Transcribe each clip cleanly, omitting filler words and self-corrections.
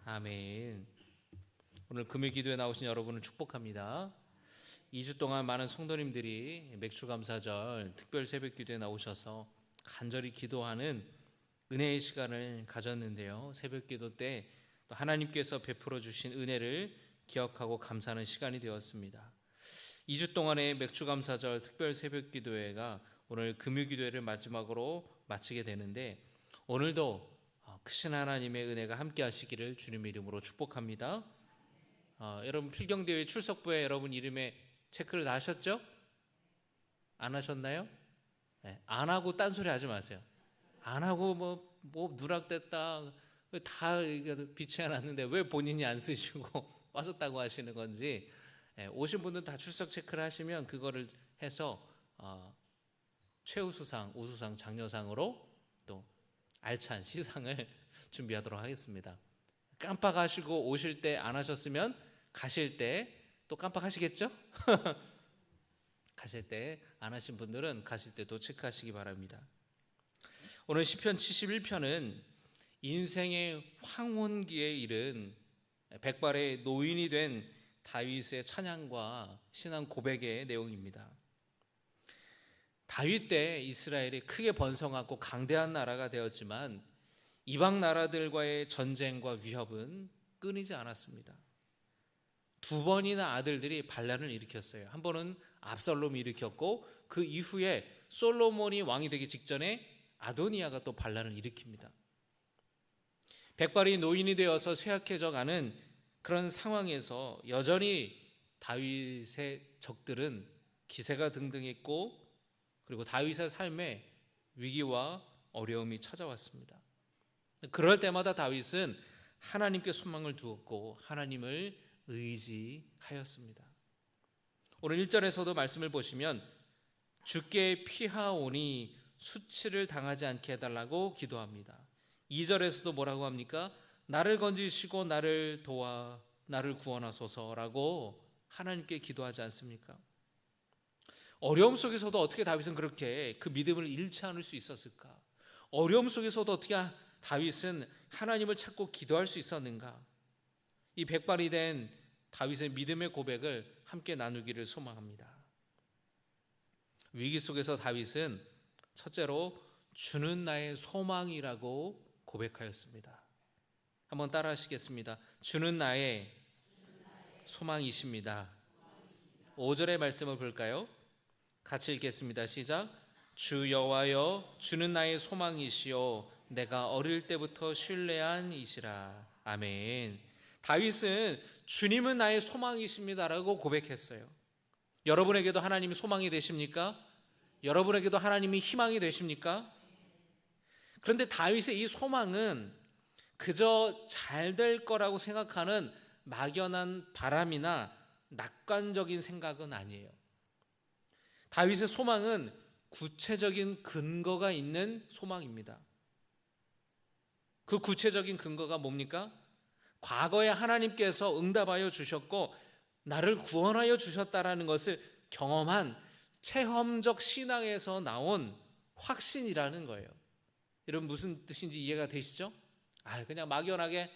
아멘. 오늘 금요 기도에 나오신 여러분을 축복합니다. 2주 동안 많은 성도님들이 맥주감사절 특별 새벽 기도에 나오셔서 간절히 기도하는 은혜의 시간을 가졌는데요. 새벽 기도 때 또 하나님께서 베풀어 주신 은혜를 기억하고 감사하는 시간이 되었습니다. 2주 동안의 맥주감사절 특별 새벽 기도회가 오늘 금요 기도회를 마지막으로 마치게 되는데, 오늘도 크신 하나님의 은혜가 함께 하시기를 주님의 이름으로 축복합니다. 여러분 필경대회 출석부에 여러분 이름에 체크를 다 하셨죠? 안 하셨나요? 네, 안 하고 딴소리 하지 마세요. 안 하고 뭐 누락됐다 다 비치해놨는데 왜 본인이 안 쓰시고 빠졌다고 하시는 건지, 오신 분들 다 출석 체크를 하시면 그거를 해서 최우수상, 우수상, 장려상으로 또 알찬 시상을 준비하도록 하겠습니다. 깜빡하시고 오실 때 안 하셨으면 가실 때 또 깜빡하시겠죠? 가실 때 안 하신 분들은 가실 때도 체크하시기 바랍니다. 오늘 시편 71편은 인생의 황혼기에 이른 백발의 노인이 된 다윗의 찬양과 신앙 고백의 내용입니다. 다윗 때 이스라엘이 크게 번성하고 강대한 나라가 되었지만 이방 나라들과의 전쟁과 위협은 끊이지 않았습니다. 두 번이나 아들들이 반란을 일으켰어요. 한 번은 압살롬이 일으켰고, 그 이후에 솔로몬이 왕이 되기 직전에 아도니아가 또 반란을 일으킵니다. 백발이 노인이 되어서 쇠약해져 가는 그런 상황에서 여전히 다윗의 적들은 기세가 등등했고, 그리고 다윗의 삶에 위기와 어려움이 찾아왔습니다. 그럴 때마다 다윗은 하나님께 소망을 두었고 하나님을 의지하였습니다. 오늘 1절에서도 말씀을 보시면 주께 피하오니 수치를 당하지 않게 해달라고 기도합니다. 2절에서도 뭐라고 합니까? 나를 건지시고 나를 도와 나를 구원하소서라고 하나님께 기도하지 않습니까? 어려움 속에서도 어떻게 다윗은 그렇게 그 믿음을 잃지 않을 수 있었을까? 어려움 속에서도 어떻게 다윗은 하나님을 찾고 기도할 수 있었는가? 이 백발이 된 다윗의 믿음의 고백을 함께 나누기를 소망합니다. 위기 속에서 다윗은 첫째로 주는 나의 소망이라고 고백하였습니다. 한번 따라 하시겠습니다. 주는 나의 소망이십니다. 5절의 말씀을 볼까요? 같이 읽겠습니다. 시작. 주 여호와여, 주는 나의 소망이시요 내가 어릴 때부터 신뢰한 이시라. 아멘. 다윗은 주님은 나의 소망이십니다라고 고백했어요. 여러분에게도 하나님이 소망이 되십니까? 여러분에게도 하나님이 희망이 되십니까? 그런데 다윗의 이 소망은 그저 잘 될 거라고 생각하는 막연한 바람이나 낙관적인 생각은 아니에요. 다윗의 소망은 구체적인 근거가 있는 소망입니다. 그 구체적인 근거가 뭡니까? 과거에 하나님께서 응답하여 주셨고 나를 구원하여 주셨다라는 것을 경험한 체험적 신앙에서 나온 확신이라는 거예요. 여러분 무슨 뜻인지 이해가 되시죠? 그냥 막연하게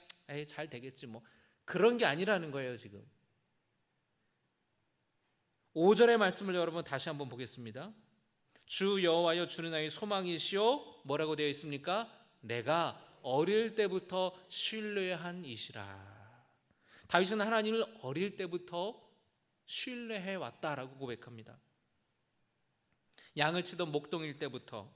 잘 되겠지 뭐, 그런 게 아니라는 거예요. 지금 5절의 말씀을 여러분 다시 한번 보겠습니다. 주 여호와여, 주는 나의 소망이시오. 뭐라고 되어 있습니까? 내가 어릴 때부터 신뢰한 이시라. 다윗은 하나님을 어릴 때부터 신뢰해 왔다라고 고백합니다. 양을 치던 목동일 때부터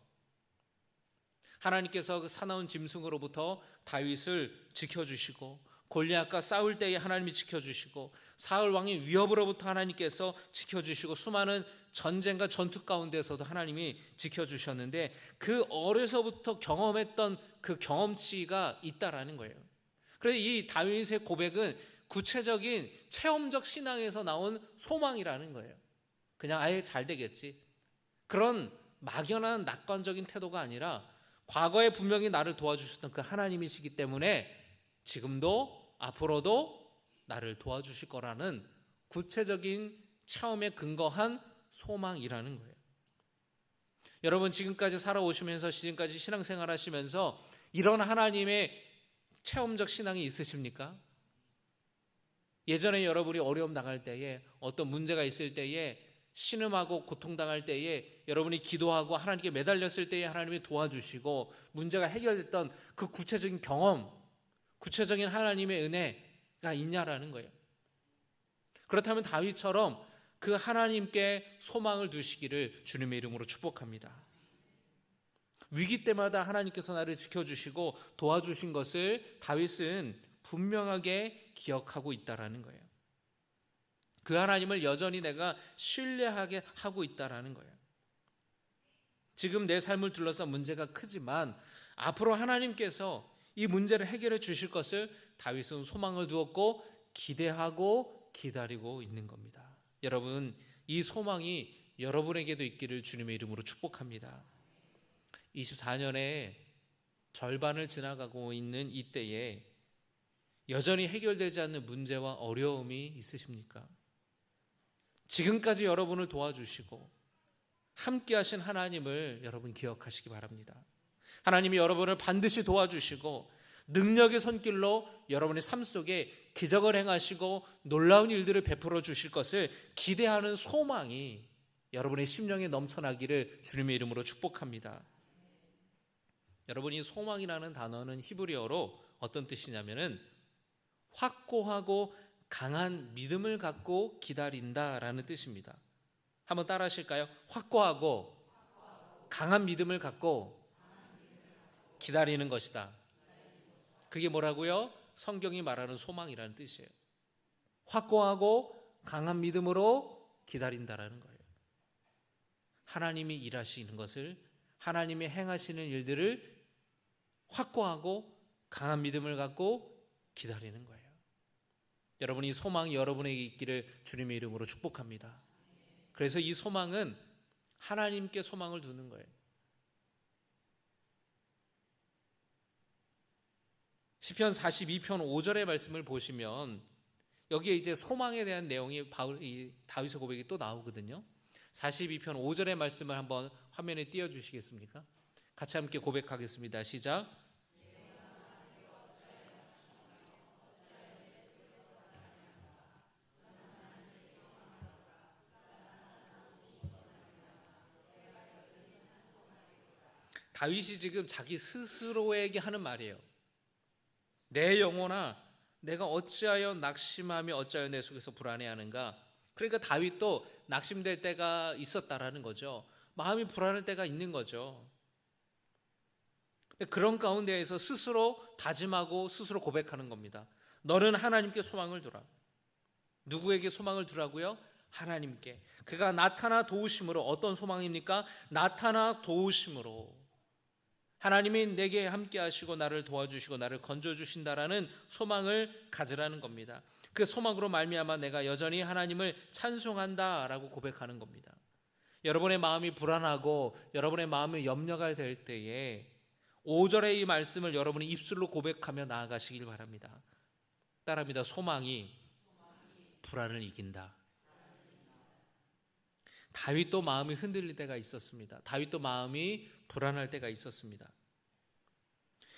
하나님께서 그 사나운 짐승으로부터 다윗을 지켜주시고, 골리앗과 싸울 때에 하나님이 지켜주시고, 사울 왕의 위협으로부터 하나님께서 지켜주시고, 수많은 전쟁과 전투 가운데서도 하나님이 지켜주셨는데 그 어려서부터 경험했던 그 경험치가 있다라는 거예요. 그래서 이 다윗의 고백은 구체적인 체험적 신앙에서 나온 소망이라는 거예요. 그냥 아예 잘 되겠지, 그런 막연한 낙관적인 태도가 아니라 과거에 분명히 나를 도와주셨던 그 하나님이시기 때문에 지금도 앞으로도 나를 도와주실 거라는 구체적인 체험에 근거한 소망이라는 거예요. 여러분 지금까지 살아오시면서, 지금까지 신앙생활 하시면서 이런 하나님의 체험적 신앙이 있으십니까? 예전에 여러분이 어려움 당할 때에, 어떤 문제가 있을 때에, 신음하고 고통당할 때에 여러분이 기도하고 하나님께 매달렸을 때에 하나님이 도와주시고 문제가 해결됐던 그 구체적인 경험, 구체적인 하나님의 은혜가 있냐라는 거예요. 그렇다면 다윗처럼 그 하나님께 소망을 두시기를 주님의 이름으로 축복합니다. 위기 때마다 하나님께서 나를 지켜주시고 도와주신 것을 다윗은 분명하게 기억하고 있다라는 거예요. 그 하나님을 여전히 내가 신뢰하게 하고 있다라는 거예요. 지금 내 삶을 둘러싼 문제가 크지만 앞으로 하나님께서 이 문제를 해결해 주실 것을 다윗은 소망을 두었고 기대하고 기다리고 있는 겁니다. 여러분, 이 소망이 여러분에게도 있기를 주님의 이름으로 축복합니다. 24년의 절반을 지나가고 있는 이때에 여전히 해결되지 않는 문제와 어려움이 있으십니까? 지금까지 여러분을 도와주시고 함께 하신 하나님을 여러분 기억하시기 바랍니다. 하나님이 여러분을 반드시 도와주시고 능력의 손길로 여러분의 삶 속에 기적을 행하시고 놀라운 일들을 베풀어 주실 것을 기대하는 소망이 여러분의 심령에 넘쳐나기를 주님의 이름으로 축복합니다. 여러분, 이 소망이라는 단어는 히브리어로 어떤 뜻이냐면은 확고하고 강한 믿음을 갖고 기다린다라는 뜻입니다. 한번 따라 하실까요? 확고하고 강한 믿음을 갖고 기다리는 것이다. 그게 뭐라고요? 성경이 말하는 소망이라는 뜻이에요. 확고하고 강한 믿음으로 기다린다라는 거예요. 하나님이 일하시는 것을, 하나님이 행하시는 일들을 확고하고 강한 믿음을 갖고 기다리는 거예요. 여러분, 이 소망이 여러분에게 있기를 주님의 이름으로 축복합니다. 그래서 이 소망은 하나님께 소망을 두는 거예요. 시편 42편 5절의 말씀을 보시면 여기에 이제 소망에 대한 내용이 다윗의 고백이 또 나오거든요. 42편 5절의 말씀을 한번 화면에 띄워주시겠습니까? 같이 함께 고백하겠습니다. 시작. 다윗이 지금 자기 스스로에게 하는 말이에요. 내 영혼아, 내가 어찌하여 낙심하며 어찌하여 내 속에서 불안해하는가. 그러니까 다윗도 낙심될 때가 있었다라는 거죠. 마음이 불안할 때가 있는 거죠. 그런 가운데에서 스스로 다짐하고 스스로 고백하는 겁니다. 너는 하나님께 소망을 두라. 누구에게 소망을 두라고요? 하나님께. 그가 나타나 도우심으로. 어떤 소망입니까? 나타나 도우심으로. 하나님이 내게 함께 하시고 나를 도와주시고 나를 건져주신다라는 소망을 가지라는 겁니다. 그 소망으로 말미암아 내가 여전히 하나님을 찬송한다라고 고백하는 겁니다. 여러분의 마음이 불안하고 여러분의 마음이 염려가 될 때에 5절의 이 말씀을 여러분이 입술로 고백하며 나아가시길 바랍니다. 따라합니다. 소망이 불안을 이긴다. 다윗도 마음이 흔들릴 때가 있었습니다. 다윗도 마음이 불안할 때가 있었습니다.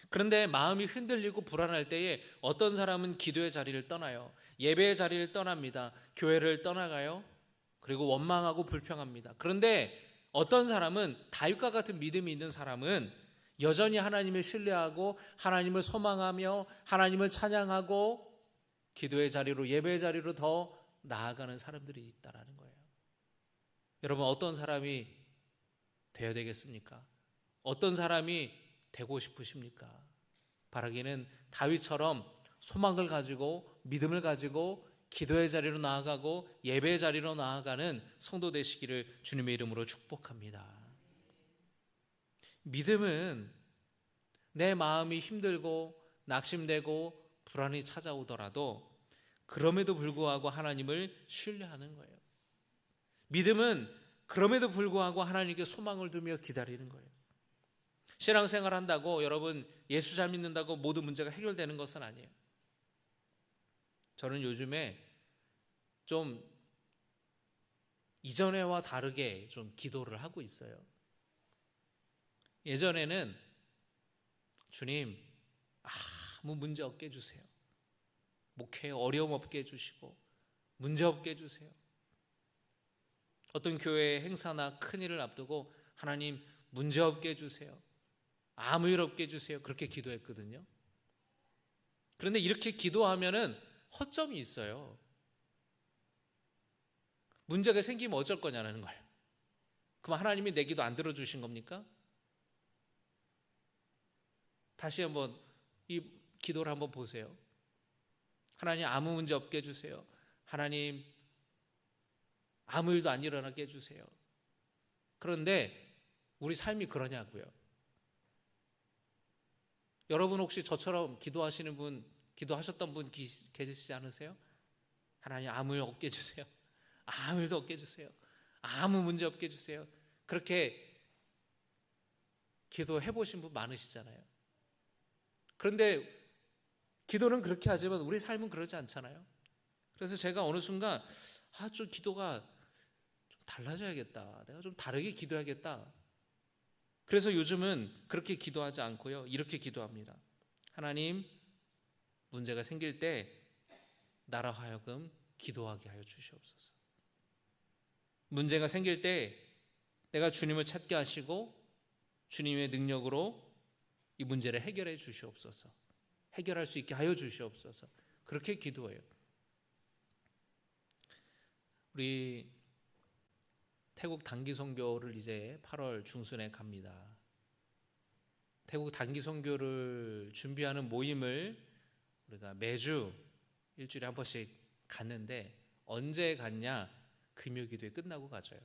그런데 마음이 흔들리고 불안할 때에 어떤 사람은 기도의 자리를 떠나요. 예배의 자리를 떠납니다. 교회를 떠나가요. 그리고 원망하고 불평합니다. 그런데 어떤 사람은, 다윗과 같은 믿음이 있는 사람은 여전히 하나님을 신뢰하고 하나님을 소망하며 하나님을 찬양하고 기도의 자리로, 예배의 자리로 더 나아가는 사람들이 있다라는 거예요. 여러분, 어떤 사람이 되어야 되겠습니까? 어떤 사람이 되고 싶으십니까? 바라기는 다윗처럼 소망을 가지고 믿음을 가지고 기도의 자리로 나아가고 예배의 자리로 나아가는 성도 되시기를 주님의 이름으로 축복합니다. 믿음은 내 마음이 힘들고 낙심되고 불안이 찾아오더라도 그럼에도 불구하고 하나님을 신뢰하는 거예요. 믿음은 그럼에도 불구하고 하나님께 소망을 두며 기다리는 거예요. 신앙생활 한다고 여러분 예수 잘 믿는다고 모든 문제가 해결되는 것은 아니에요. 저는 요즘에 좀 이전에와 다르게 좀 기도를 하고 있어요. 예전에는 주님 아무 문제 없게 해주세요. 목회에 어려움 없게 해주시고 문제 없게 해주세요. 어떤 교회의 행사나 큰일을 앞두고 하나님 문제 없게 해주세요. 아무 일 없게 해주세요. 그렇게 기도했거든요. 그런데 이렇게 기도하면은 허점이 있어요. 문제가 생기면 어쩔 거냐는 거예요. 그럼 하나님이 내 기도 안 들어주신 겁니까? 다시 한번 이 기도를 한번 보세요. 하나님 아무 문제 없게 해주세요. 하나님 아무 일도 안 일어나게 해주세요. 그런데 우리 삶이 그러냐고요. 여러분 혹시 저처럼 기도하시는 분, 기도하셨던 분 계시지 않으세요? 하나님 아무 일 없게 해주세요. 아무 일도 없게 해주세요. 아무 문제 없게 해주세요. 그렇게 기도해 보신 분 많으시잖아요. 그런데 기도는 그렇게 하지만 우리 삶은 그러지 않잖아요. 그래서 제가 어느 순간 좀 기도가 좀 달라져야겠다. 내가 좀 다르게 기도해야겠다. 그래서 요즘은 그렇게 기도하지 않고요. 이렇게 기도합니다. 하나님, 문제가 생길 때 나라 하여금 기도하게 하여 주시옵소서. 문제가 생길 때 내가 주님을 찾게 하시고 주님의 능력으로 이 문제를 해결해 주시옵소서. 해결할 수 있게 하여 주시옵소서. 그렇게 기도해요. 우리 태국 단기 선교를 이제 8월 중순에 갑니다. 태국 단기 선교를 준비하는 모임을 우리가 매주 일주일에 한 번씩 갔는데 언제 갔냐? 금요기도회 끝나고 가져요.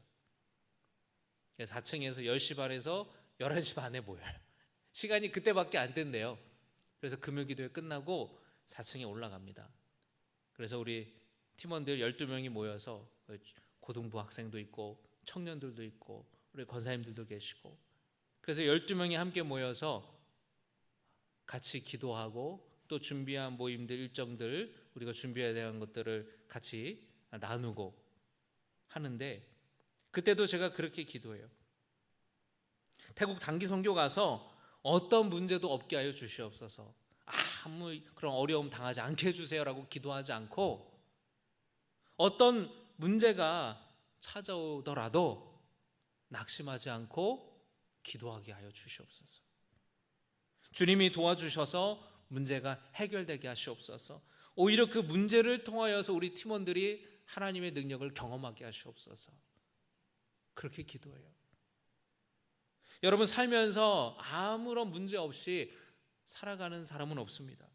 4층에서 10시 반에서 11시 반에 모여요. 시간이 그때밖에 안 된대요. 그래서 금요기도회 끝나고 4층에 올라갑니다. 그래서 우리 팀원들 12명이 모여서 고등부 학생도 있고 청년들도 있고 우리 권사님들도 계시고 그래서 12명이 함께 모여서 같이 기도하고 또 준비한 모임들 일정들 우리가 준비해야 되는 것들을 같이 나누고 하는데 그때도 제가 그렇게 기도해요. 태국 단기 선교 가서 어떤 문제도 없게 하여 주시옵소서. 아무 그런 어려움 당하지 않게 해주세요라고 기도하지 않고 어떤 문제가 찾아오더라도 낙심하지 않고 기도하게 하여 주시옵소서. 주님이 도와주셔서 문제가 해결되게 하시옵소서. 오히려 그 문제를 통하여서 우리 팀원들이 하나님의 능력을 경험하게 하시옵소서. 그렇게 기도해요. 여러분 살면서 아무런 문제 없이 살아가는 사람은 없습니다.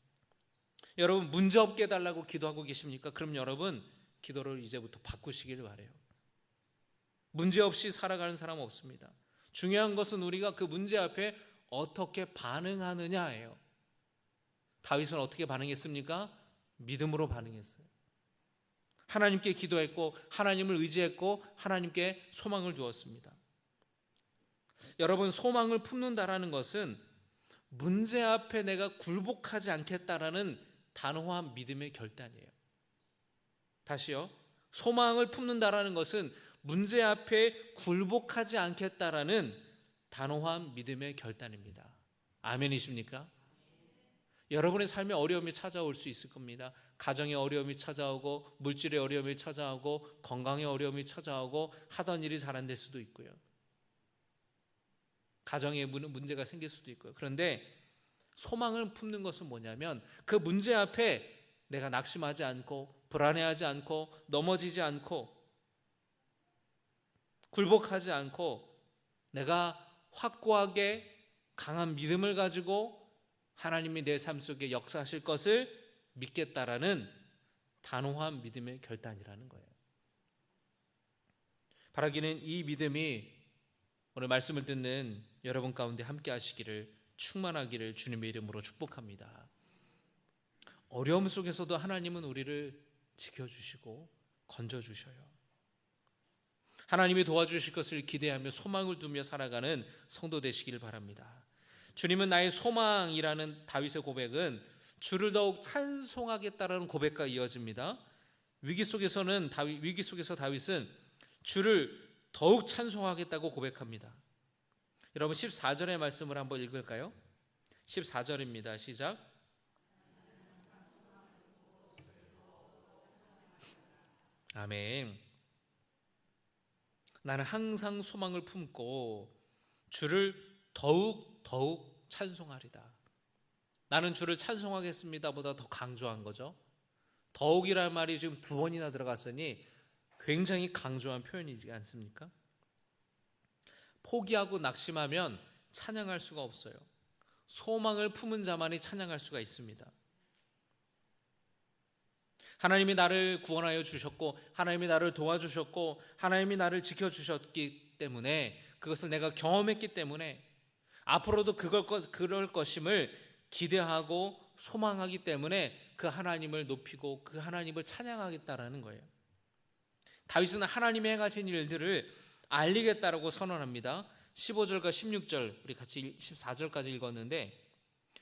여러분 문제 없게 해달라고 기도하고 계십니까? 그럼 여러분 기도를 이제부터 바꾸시길 바라요. 문제 없이 살아가는 사람은 없습니다. 중요한 것은 우리가 그 문제 앞에 어떻게 반응하느냐예요. 다윗은 어떻게 반응했습니까? 믿음으로 반응했어요. 하나님께 기도했고 하나님을 의지했고 하나님께 소망을 두었습니다. 여러분 소망을 품는다라는 것은 문제 앞에 내가 굴복하지 않겠다라는 단호한 믿음의 결단이에요. 다시요. 소망을 품는다라는 것은 문제 앞에 굴복하지 않겠다라는 단호한 믿음의 결단입니다. 아멘이십니까? 여러분의 삶에 어려움이 찾아올 수 있을 겁니다. 가정의 어려움이 찾아오고 물질의 어려움이 찾아오고 건강의 어려움이 찾아오고 하던 일이 잘 안 될 수도 있고요. 가정에 문제가 생길 수도 있고요. 그런데 소망을 품는 것은 뭐냐면 그 문제 앞에 내가 낙심하지 않고 불안해하지 않고 넘어지지 않고 굴복하지 않고 내가 확고하게 강한 믿음을 가지고 하나님이 내 삶 속에 역사하실 것을 믿겠다라는 단호한 믿음의 결단이라는 거예요. 바라기는 이 믿음이 오늘 말씀을 듣는 여러분 가운데 함께 하시기를 충만하기를 주님의 이름으로 축복합니다. 어려움 속에서도 하나님은 우리를 지켜주시고 건져주셔요. 하나님이 도와주실 것을 기대하며 소망을 두며 살아가는 성도 되시길 바랍니다. 주님은 나의 소망이라는 다윗의 고백은 주를 더욱 찬송하겠다라는 고백과 이어집니다. 위기 속에서 다윗은 주를 더욱 찬송하겠다고 고백합니다. 여러분 14절의 말씀을 한번 읽을까요? 14절입니다. 시작. 아멘. 나는 항상 소망을 품고 주를 더욱 찬송하리다. 나는 주를 찬송하겠습니다 보다 더 강조한 거죠. 더욱이라는 말이 지금 2번이나 들어갔으니 굉장히 강조한 표현이지 않습니까? 포기하고 낙심하면 찬양할 수가 없어요. 소망을 품은 자만이 찬양할 수가 있습니다. 하나님이 나를 구원하여 주셨고 하나님이 나를 도와주셨고 하나님이 나를 지켜주셨기 때문에, 그것을 내가 경험했기 때문에 앞으로도 그럴 것임을 기대하고 소망하기 때문에 그 하나님을 높이고 그 하나님을 찬양하겠다라는 거예요. 다윗은 하나님의 행하신 일들을 알리겠다라고 선언합니다. 15절과 16절, 우리 같이 14절까지 읽었는데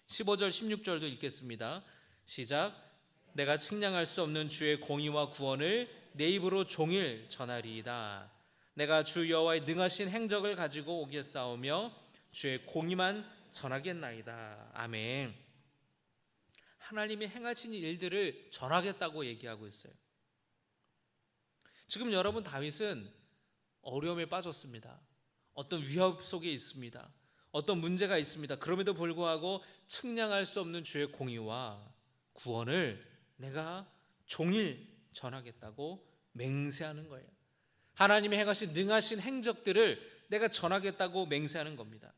15절 16절도 읽겠습니다. 시작. 내가 측량할 수 없는 주의 공의와 구원을 내 입으로 종일 전하리이다. 내가 주 여호와의 능하신 행적을 가지고 오겠사오며 주의 공의만 전하겠나이다. 아멘. 하나님이 행하신 일들을 전하겠다고 얘기하고 있어요. 지금 여러분, 다윗은 어려움에 빠졌습니다. 어떤 위협 속에 있습니다. 어떤 문제가 있습니다. 그럼에도 불구하고 측량할 수 없는 주의 공의와 구원을 내가 종일 전하겠다고 맹세하는 거예요. 하나님이 행하신 능하신 행적들을 내가 전하겠다고 맹세하는 겁니다.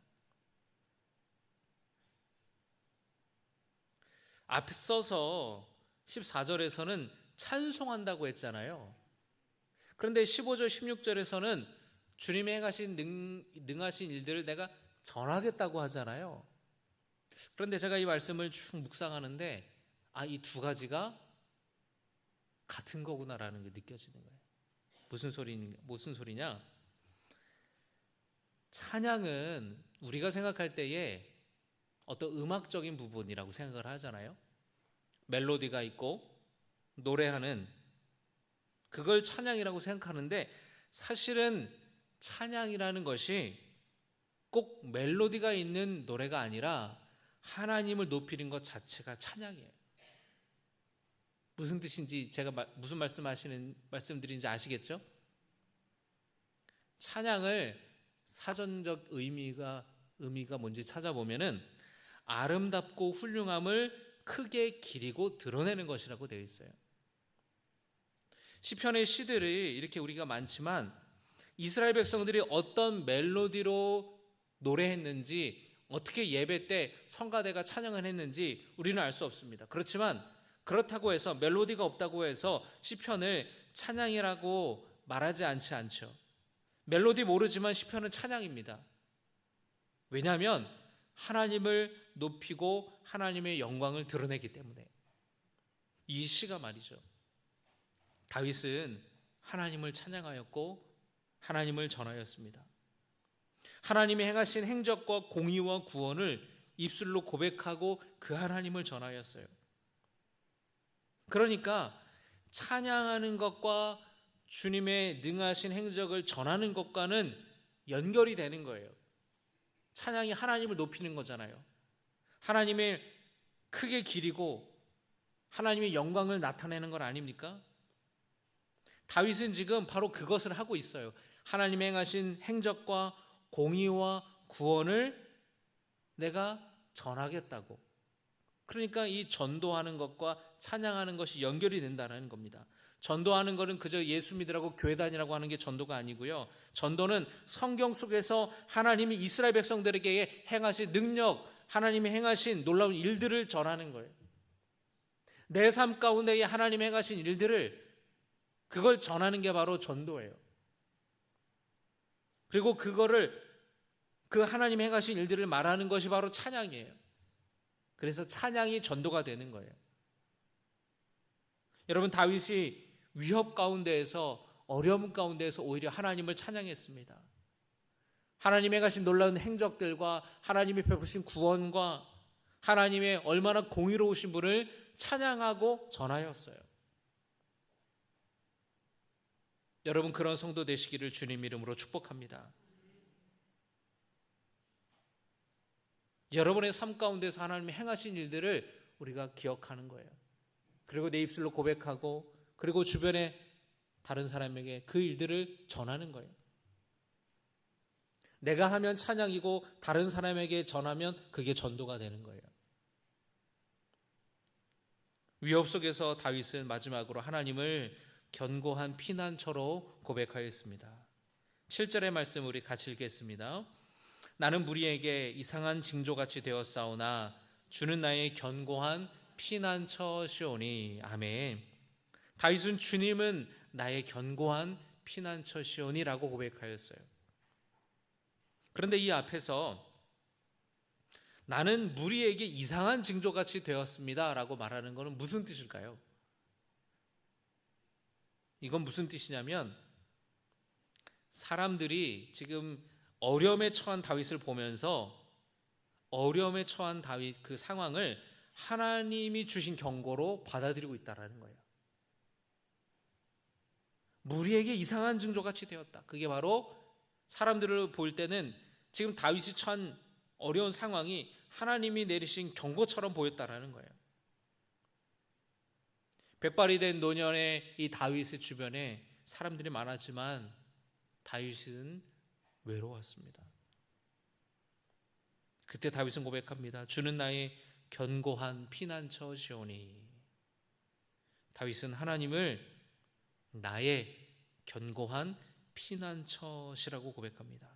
앞서서 14절에서는 찬송한다고 했잖아요. 그런데 15절 16절에서는 주님이 행하신 능하신 일들을 내가 전하겠다고 하잖아요. 그런데 제가 이 말씀을 쭉 묵상하는데 이 2가지가 같은 거구나라는 게 느껴지는 거예요. 무슨 소리냐? 찬양은 우리가 생각할 때에 어떤 음악적인 부분이라고 생각을 하잖아요. 멜로디가 있고 노래하는, 그걸 찬양이라고 생각하는데 사실은 찬양이라는 것이 꼭 멜로디가 있는 노래가 아니라 하나님을 높이는 것 자체가 찬양이에요. 무슨 뜻인지, 제가 무슨 말씀드리는지 아시겠죠? 찬양을 사전적 의미가 뭔지 찾아보면은 아름답고 훌륭함을 크게 기리고 드러내는 것이라고 되어 있어요. 시편의 시들이 이렇게 우리가 많지만 이스라엘 백성들이 어떤 멜로디로 노래했는지, 어떻게 예배 때 성가대가 찬양을 했는지 우리는 알 수 없습니다. 그렇지만 그렇다고 해서, 멜로디가 없다고 해서 시편을 찬양이라고 말하지 않죠. 멜로디 모르지만 시편은 찬양입니다. 왜냐하면 하나님을 높이고 하나님의 영광을 드러내기 때문에. 이 시가 말이죠. 다윗은 하나님을 찬양하였고 하나님을 전하였습니다. 하나님이 행하신 행적과 공의와 구원을 입술로 고백하고 그 하나님을 전하였어요. 그러니까 찬양하는 것과 주님의 능하신 행적을 전하는 것과는 연결이 되는 거예요. 찬양이 하나님을 높이는 거잖아요. 하나님을 크게 기리고 하나님의 영광을 나타내는 건 아닙니까? 다윗은 지금 바로 그것을 하고 있어요. 하나님의 행하신 행적과 공의와 구원을 내가 전하겠다고. 그러니까 이 전도하는 것과 찬양하는 것이 연결이 된다는 겁니다. 전도하는 것은 그저 예수 믿으라고 교회 다니라고 하는 게 전도가 아니고요. 전도는 성경 속에서 하나님이 이스라엘 백성들에게 행하신 능력, 하나님이 행하신 놀라운 일들을 전하는 거예요. 내 삶 가운데에 하나님이 행하신 일들을, 그걸 전하는 게 바로 전도예요. 그리고 그 하나님이 행하신 일들을 말하는 것이 바로 찬양이에요. 그래서 찬양이 전도가 되는 거예요. 여러분, 다윗이 위협 가운데에서, 어려움 가운데에서 오히려 하나님을 찬양했습니다. 하나님의 행하신 놀라운 행적들과 하나님이 베푸신 구원과 하나님의 얼마나 공의로우신 분을 찬양하고 전하였어요. 여러분, 그런 성도 되시기를 주님 이름으로 축복합니다. 여러분의 삶 가운데서 하나님이 행하신 일들을 우리가 기억하는 거예요. 그리고 내 입술로 고백하고, 그리고 주변에 다른 사람에게 그 일들을 전하는 거예요. 내가 하면 찬양이고 다른 사람에게 전하면 그게 전도가 되는 거예요. 위협 속에서 다윗은 마지막으로 하나님을 견고한 피난처로 고백하였습니다. 7절의 말씀 우리 같이 읽겠습니다. 나는 무리에게 이상한 징조같이 되었사오나 주는 나의 견고한 피난처시오니. 아멘. 다윗은 주님은 나의 견고한 피난처시오니라고 고백하였어요. 그런데 이 앞에서 나는 무리에게 이상한 징조같이 되었습니다 라고 말하는 것은 무슨 뜻일까요? 이건 무슨 뜻이냐면 사람들이 지금 어려움에 처한 다윗을 보면서 어려움에 처한 다윗 그 상황을 하나님이 주신 경고로 받아들이고 있다는 거예요. 무리에게 이상한 징조같이 되었다. 그게 바로 사람들을 볼 때는 지금 다윗이 처한 어려운 상황이 하나님이 내리신 경고처럼 보였다라는 거예요. 백발이 된 노년의 이 다윗의 주변에 사람들이 많았지만 다윗은 외로웠습니다. 그때 다윗은 고백합니다. 주는 나의 견고한 피난처시오니. 다윗은 하나님을 나의 견고한 피난처시라고 고백합니다.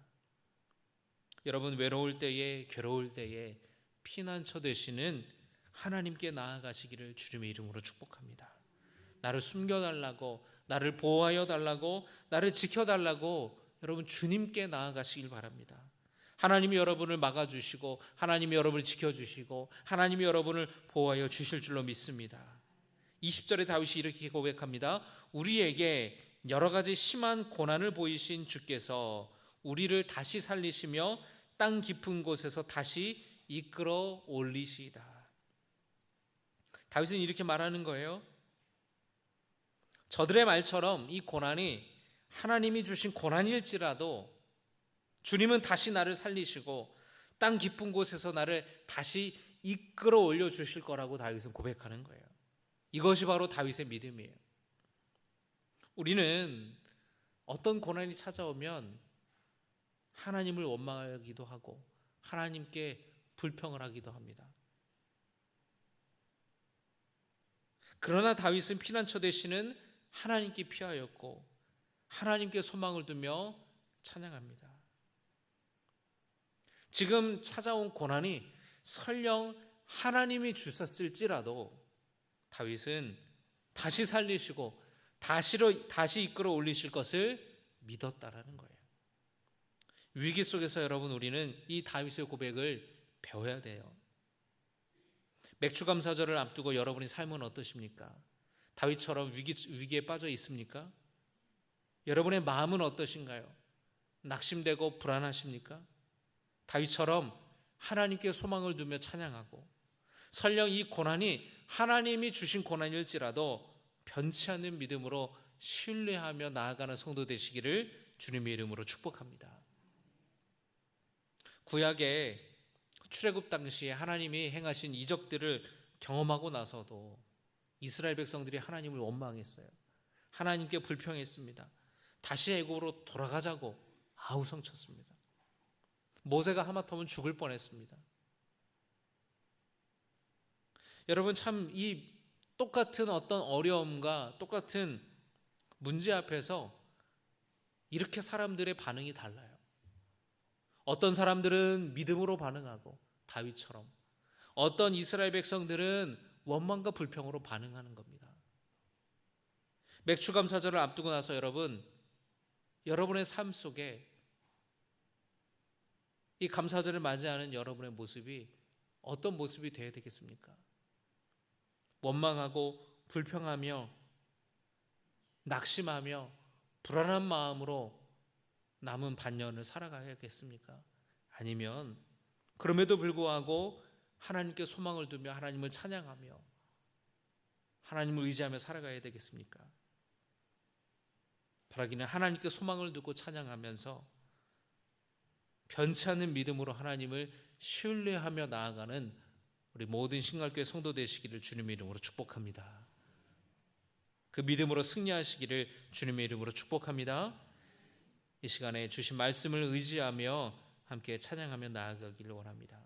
여러분, 외로울 때에 괴로울 때에 피난처 되시는 하나님께 나아가시기를 주님의 이름으로 축복합니다. 나를 숨겨달라고, 나를 보호하여 달라고, 나를 지켜달라고 여러분 주님께 나아가시길 바랍니다. 하나님이 여러분을 막아주시고 하나님이 여러분을 지켜주시고 하나님이 여러분을 보호하여 주실 줄로 믿습니다. 20절에 다윗이 이렇게 고백합니다. 우리에게 여러 가지 심한 고난을 보이신 주께서 우리를 다시 살리시며 땅 깊은 곳에서 다시 이끌어 올리시다. 다윗은 이렇게 말하는 거예요. 저들의 말처럼 이 고난이 하나님이 주신 고난일지라도 주님은 다시 나를 살리시고 땅 깊은 곳에서 나를 다시 이끌어 올려 주실 거라고 다윗은 고백하는 거예요. 이것이 바로 다윗의 믿음이에요. 우리는 어떤 고난이 찾아오면 하나님을 원망하기도 하고 하나님께 불평을 하기도 합니다. 그러나 다윗은 피난처 되시는 하나님께 피하였고 하나님께 소망을 두며 찬양합니다. 지금 찾아온 고난이 설령 하나님이 주셨을지라도 다윗은 다시 살리시고 다시 이끌어 올리실 것을 믿었다라는 거예요. 위기 속에서 여러분 우리는 이 다윗의 고백을 배워야 돼요. 맥주감사절을 앞두고 여러분의 삶은 어떠십니까? 다윗처럼 위기에 빠져 있습니까? 여러분의 마음은 어떠신가요? 낙심되고 불안하십니까? 다윗처럼 하나님께 소망을 두며 찬양하고 설령 이 고난이 하나님이 주신 고난일지라도 변치 않는 믿음으로 신뢰하며 나아가는 성도 되시기를 주님의 이름으로 축복합니다. 구약의 출애굽 당시에 하나님이 행하신 이적들을 경험하고 나서도 이스라엘 백성들이 하나님을 원망했어요. 하나님께 불평했습니다. 다시 애굽으로 돌아가자고 아우성쳤습니다. 모세가 하마터면 죽을 뻔했습니다. 여러분 참 이 똑같은 어떤 어려움과 똑같은 문제 앞에서 이렇게 사람들의 반응이 달라요. 어떤 사람들은 믿음으로 반응하고 다윗처럼 어떤 이스라엘 백성들은 원망과 불평으로 반응하는 겁니다. 맥주감사절을 앞두고 나서 여러분의 삶 속에 이 감사절을 맞이하는 여러분의 모습이 어떤 모습이 되어야 되겠습니까? 원망하고 불평하며 낙심하며 불안한 마음으로 남은 반년을 살아가야겠습니까? 아니면 그럼에도 불구하고 하나님께 소망을 두며 하나님을 찬양하며 하나님을 의지하며 살아가야 되겠습니까? 바라기는 하나님께 소망을 두고 찬양하면서 변치 않는 믿음으로 하나님을 신뢰하며 나아가는 우리 모든 신갈교회 성도 되시기를 주님의 이름으로 축복합니다. 그 믿음으로 승리하시기를 주님의 이름으로 축복합니다. 이 시간에 주신 말씀을 의지하며 함께 찬양하며 나아가기를 원합니다.